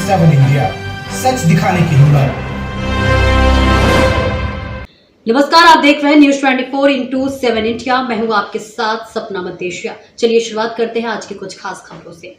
7 India, सच दिखाने की हिम्मत। नमस्कार, आप देख रहे हैं न्यूज 24/7 इंडिया। मैं हूं आपके साथ सपना मदेशिया। चलिए शुरुआत करते हैं आज की कुछ खास खबरों से।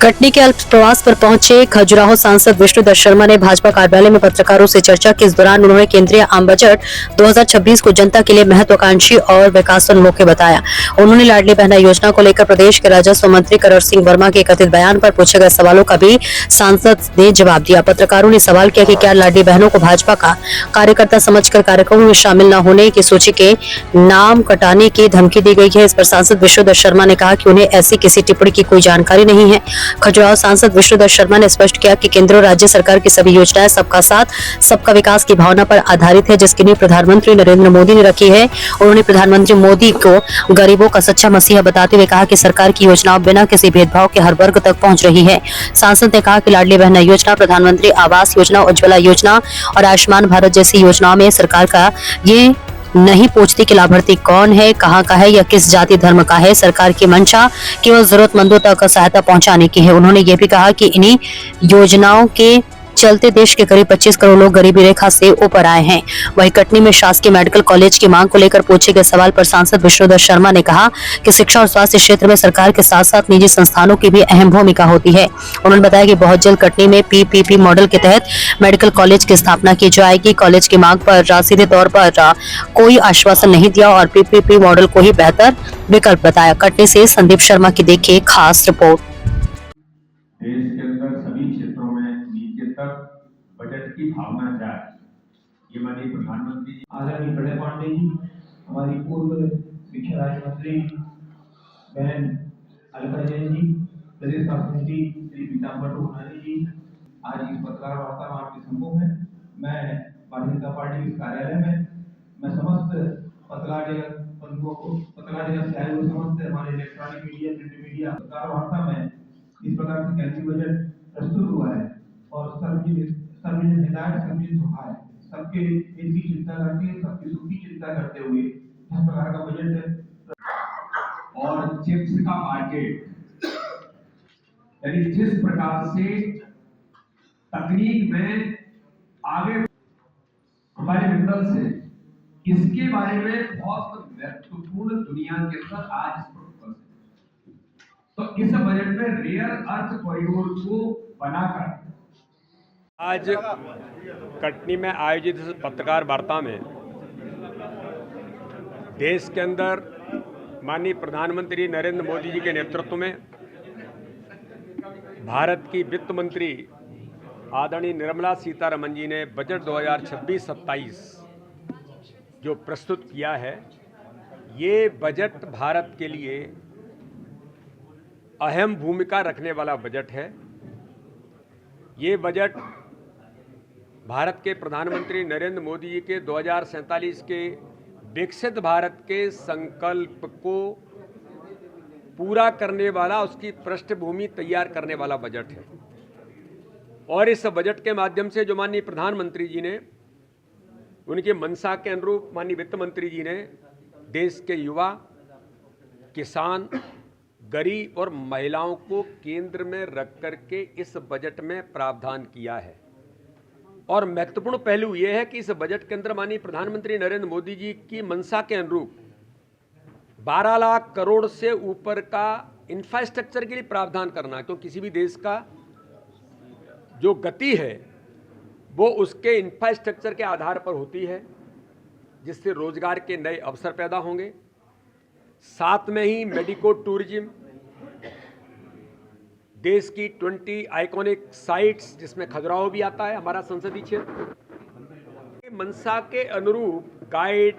कटनी के अल्प प्रवास पर पहुंचे खजुराहो सांसद विष्णुदत्त शर्मा ने भाजपा कार्यालय में पत्रकारों से चर्चा की। इस दौरान उन्होंने केंद्रीय आम बजट 2026 को जनता के लिए महत्वाकांक्षी और विकासोन्मुखी बताया। उन्होंने लाडली बहना योजना को लेकर प्रदेश के राजस्व मंत्री करण सिंह वर्मा के कथित बयान पर पूछे गए सवालों का भी सांसद ने जवाब दिया। पत्रकारों ने सवाल किया कि क्या लाडली बहनों को भाजपा का कार्यकर्ता समझकर कार्यक्रमों में शामिल न होने की सूची के नाम कटाने की धमकी दी गई है। इस पर सांसद विष्णुदत्त शर्मा ने कहा कि उन्हें ऐसी किसी टिप्पणी की कोई जानकारी नहीं है। खजुराहो सांसद विष्णुदत्त शर्मा ने स्पष्ट किया कि केंद्र और राज्य सरकार की सभी योजनाएं सबका साथ सबका विकास की भावना पर आधारित है, जिसकी नींव प्रधानमंत्री नरेंद्र मोदी ने रखी है। उन्होंने प्रधानमंत्री मोदी को गरीबों का सच्चा मसीहा बताते हुए कहा कि सरकार की योजनाओं बिना किसी भेदभाव के हर वर्ग तक पहुंच रही है। सांसद ने कहा कि लाडली बहना योजना, प्रधानमंत्री आवास योजना, उज्ज्वला योजना और आयुष्मान भारत जैसी योजनाओं में सरकार का ये नहीं पूछती कि लाभार्थी कौन है, कहां का है या किस जाति धर्म का है। सरकार की मंशा केवल जरूरतमंदों तक सहायता पहुंचाने की है। उन्होंने ये भी कहा कि इन्हीं योजनाओं के चलते देश के करीब 25 करोड़ लोग गरीबी रेखा से ऊपर आए हैं। वहीं कटनी में शासकीय मेडिकल कॉलेज की मांग को लेकर पूछे गए सवाल पर सांसद विष्णुदत्त शर्मा ने कहा कि शिक्षा और स्वास्थ्य क्षेत्र में सरकार के साथ साथ निजी संस्थानों की भी अहम भूमिका होती है। उन्होंने बताया कि बहुत जल्द कटनी में पीपीपी मॉडल के तहत मेडिकल कॉलेज की स्थापना की जाएगी। कॉलेज की मांग पर सीधे तौर पर कोई आश्वासन नहीं दिया और पीपीपी मॉडल को ही बेहतर विकल्प बताया। कटनी से संदीप शर्मा की देखिए खास रिपोर्ट। देश के अंदर सभी क्षेत्रों में नीचे तक बजट की भावना जाए, ये माननीय प्रधानमंत्री जी, आदरणीय प्रणय पांडे जी, हमारी पूर्व शिक्षा राज्य मंत्री बहन अलका जैन जी, प्रदेश समिति श्री पीताम्बर टोहानी जी, आज इस पत्रकार वार्ता में आपके सम्मुख है। मैं भारतीय जनता पार्टी के कार्यालय में मैं समस्त पत्रकार जगत से आए हुए समस्त हमारे इलेक्ट्रॉनिक मीडिया, प्रिंट मीडिया पत्रकार वार्ता में इस प्रकार से केंद्रीय बजट प्रस्तुत हुआ है और सर्वजन हिताय सर्वजन सुखाय, सबके हित की चिंता करके, सबके सुख की चिंता करते हुए इस प्रकार का बजट और चिप्स का मार्केट, यानी जिस प्रकार से तकनीक में आगे हमारे मित्तल से इसके बारे में बहुत महत्वपूर्ण दुनिया के अंदर आज तो इस बजट में रेयर अर्थ कॉरिडोर को बनाकर आज कटनी में आयोजित इस पत्रकार वार्ता में देश के अंदर माननीय प्रधानमंत्री नरेंद्र मोदी जी के नेतृत्व में भारत की वित्त मंत्री आदरणीय निर्मला सीतारमण जी ने बजट 2026-27 जो प्रस्तुत किया है, ये बजट भारत के लिए अहम भूमिका रखने वाला बजट है। ये बजट भारत के प्रधानमंत्री नरेंद्र मोदी जी के 2047 के विकसित भारत के संकल्प को पूरा करने वाला, उसकी पृष्ठभूमि तैयार करने वाला बजट है। और इस बजट के माध्यम से जो माननीय प्रधानमंत्री जी ने उनकी मंशा के अनुरूप माननीय वित्त मंत्री जी ने देश के युवा, किसान, गरीब और महिलाओं को केंद्र में रख करके इस बजट में प्रावधान किया है। और महत्वपूर्ण पहलू यह है कि इस बजट के अंदर माननीय प्रधानमंत्री नरेंद्र मोदी जी की मंशा के अनुरूप 12 लाख करोड़ से ऊपर का इंफ्रास्ट्रक्चर के लिए प्रावधान करना है। तो किसी भी देश का जो गति है वो उसके इंफ्रास्ट्रक्चर के आधार पर होती है, जिससे रोजगार के नए अवसर पैदा होंगे। साथ में ही मेडिको टूरिज्म, देश की 20 आइकॉनिक साइट्स जिसमें खजुराहो भी आता है, हमारा संसदीय क्षेत्र, मंशा के अनुरूप गाइड,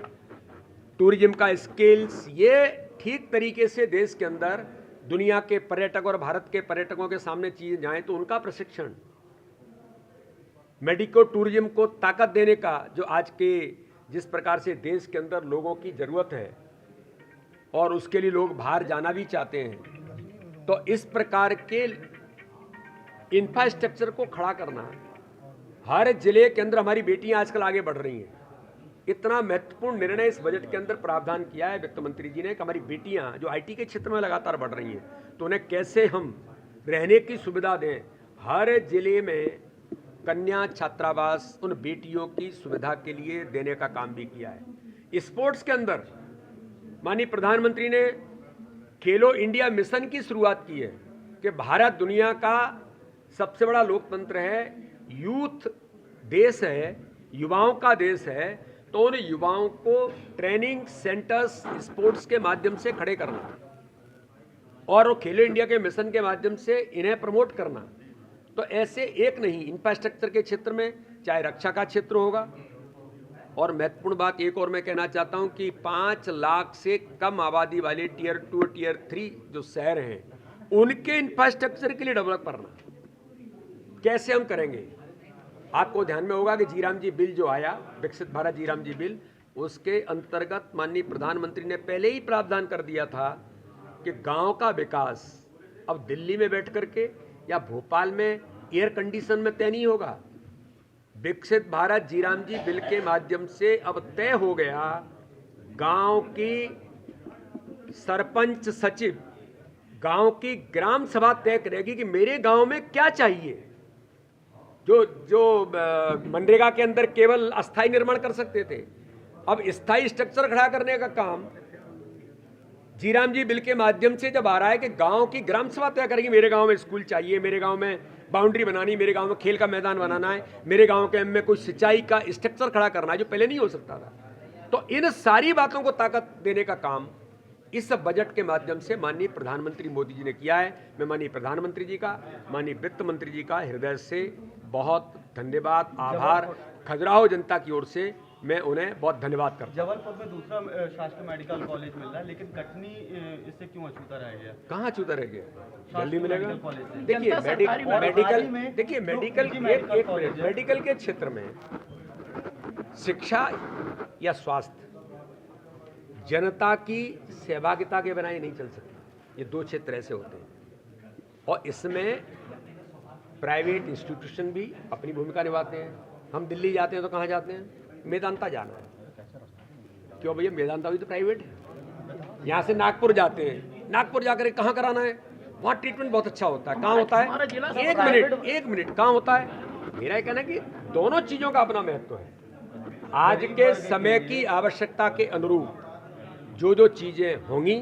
टूरिज्म का स्किल्स, ये ठीक तरीके से देश के अंदर दुनिया के पर्यटक और भारत के पर्यटकों के सामने चीजें जाएं तो उनका प्रशिक्षण, मेडिको टूरिज्म को ताकत देने का, जो आज के जिस प्रकार से देश के अंदर लोगों की ज़रूरत है और उसके लिए लोग बाहर जाना भी चाहते हैं, तो इस प्रकार के इंफ्रास्ट्रक्चर को खड़ा करना। हर जिले के अंदर हमारी बेटियां आजकल आगे बढ़ रही हैं। इतना महत्वपूर्ण निर्णय इस बजट के अंदर प्रावधान किया है वित्त मंत्री जी ने कि हमारी बेटियां जो आईटी के क्षेत्र में लगातार बढ़ रही हैं, तो उन्हें कैसे हम रहने की सुविधा दें, हर जिले में कन्या छात्रावास उन बेटियों की सुविधा के लिए देने का काम भी किया है। स्पोर्ट्स के अंदर माननीय प्रधानमंत्री ने खेलो इंडिया मिशन की शुरुआत की है कि भारत दुनिया का सबसे बड़ा लोकतंत्र है, यूथ देश है, युवाओं का देश है, तो उन युवाओं को ट्रेनिंग सेंटर्स स्पोर्ट्स के माध्यम से खड़े करना और वो खेलो इंडिया के मिशन के माध्यम से इन्हें प्रमोट करना। तो ऐसे एक नहीं, इंफ्रास्ट्रक्चर के क्षेत्र में चाहे रक्षा का क्षेत्र होगा, और महत्वपूर्ण बात एक और मैं कहना चाहता हूं कि 5 लाख से कम आबादी वाले टियर 2 टियर 3 जो शहर हैं उनके इंफ्रास्ट्रक्चर के लिए डेवलप करना। कैसे हम करेंगे? आपको ध्यान में होगा कि जीराम जी बिल जो आया, विकसित भारत जीराम जी बिल, उसके अंतर्गत माननीय प्रधानमंत्री ने पहले ही प्रावधान कर दिया था कि गांव का विकास अब दिल्ली में बैठ करके या भोपाल में एयर कंडीशन में तय नहीं होगा। विकसित भारत जीराम जी बिल के माध्यम से अब तय हो गया, गांव की सरपंच सचिव, गांव की ग्राम सभा तय करेगी कि मेरे गांव में क्या चाहिए। जो मनरेगा के अंदर केवल अस्थायी निर्माण कर सकते थे, अब स्थायी स्ट्रक्चर खड़ा करने का काम जीराम जी बिल के माध्यम से जब आ रहा है कि गांव की ग्राम सभा तय करेगी मेरे गांव में स्कूल चाहिए, मेरे गांव में बाउंड्री बनानी, मेरे गांव में खेल का मैदान बनाना है, मेरे गांव के में कोई सिंचाई का स्ट्रक्चर खड़ा करना है जो पहले नहीं हो सकता था। तो इन सारी बातों को ताकत देने का काम इस बजट के माध्यम से माननीय प्रधानमंत्री मोदी जी ने किया है। मैं माननीय प्रधानमंत्री जी का, माननीय वित्त मंत्री जी का हृदय से बहुत धन्यवाद, आभार, खजुराहो जनता की ओर से मैं उन्हें बहुत धन्यवाद करता हूं। जबलपुर में दूसरा शासकीय मेडिकल कॉलेज मिल रहा है, लेकिन कटनी इससे क्यों अछूता रह गया? कहाँ अछूता रह गया? जल्दी मिलेगा। देखिए मेडिकल के क्षेत्र में शिक्षा या स्वास्थ्य, जनता की सहभागिता के बिना ये नहीं चल सकती। ये 2 क्षेत्र ऐसे होते हैं और इसमें प्राइवेट इंस्टीट्यूशन भी अपनी भूमिका निभाते हैं। हम दिल्ली जाते हैं तो कहाँ जाते हैं? मेदांता जाना है। क्यों भैया? मेदांता भी तो प्राइवेट है। यहाँ से नागपुर जाते हैं, नागपुर जाकर कहाँ कराना है? वहाँ ट्रीटमेंट बहुत अच्छा होता है। कहाँ होता है? एक मिनट कहाँ होता है? मेरा ये कहना है कि दोनों चीज़ों का अपना महत्व है। आज के समय की आवश्यकता के अनुरूप जो चीज़ें होंगी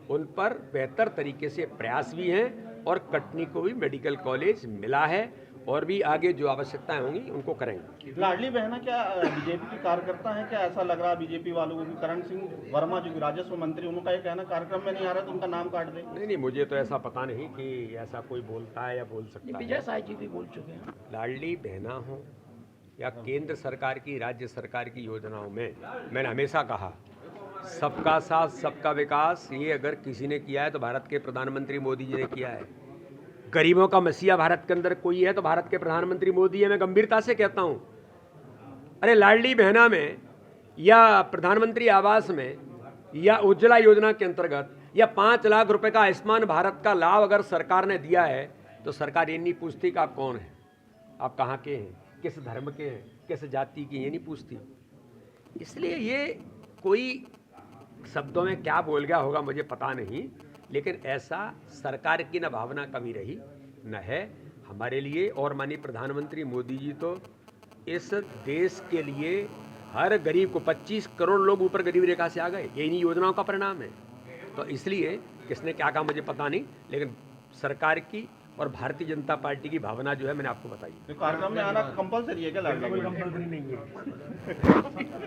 उन पर बेहतर तरीके से प्रयास भी हैं और कटनी को भी मेडिकल कॉलेज मिला है और भी आगे जो आवश्यकताएं होंगी उनको करेंगे। लाडली बहना क्या बीजेपी की कार्यकर्ता है क्या? ऐसा लग रहा है बीजेपी वालों को कि करण सिंह वर्मा जो राजस्व मंत्री, उनका ये कहना कार्यक्रम में नहीं आ रहा तो उनका नाम काट दे। नहीं, मुझे तो ऐसा पता नहीं कि ऐसा कोई बोलता है या बोल सकता है। विजय साई जी भी बोल चुके हैं। लाडली बहना हो या केंद्र सरकार की, राज्य सरकार की योजनाओं में मैंने हमेशा कहा सबका साथ सबका विकास, ये अगर किसी ने किया है तो भारत के प्रधानमंत्री मोदी जी ने किया है। गरीबों का मसीहा भारत के अंदर कोई है तो भारत के प्रधानमंत्री मोदी है। मैं गंभीरता से कहता हूं, अरे लाडली बहना में या प्रधानमंत्री आवास में या उज्ज्वला योजना के अंतर्गत या 5 लाख रुपए का आयुष्मान भारत का लाभ अगर सरकार ने दिया है तो सरकार ये नहीं पूछती कि आप कौन हैं, आप कहाँ के हैं, किस धर्म के हैं, किस जाति की, ये नहीं पूछती। इसलिए ये कोई शब्दों में क्या बोल गया होगा मुझे पता नहीं, लेकिन ऐसा सरकार की न भावना कभी रही न है हमारे लिए। और माननीय प्रधानमंत्री मोदी जी तो इस देश के लिए हर गरीब को 25 करोड़ लोग ऊपर गरीब रेखा से आ गए, ये इन्हीं योजनाओं का परिणाम है। तो इसलिए किसने क्या कहा मुझे पता नहीं, लेकिन सरकार की और भारतीय जनता पार्टी की भावना जो है मैंने आपको बताई। तो कार्यक्रम में आना कंपलसरी है क्या? कंपलसरी नहीं है।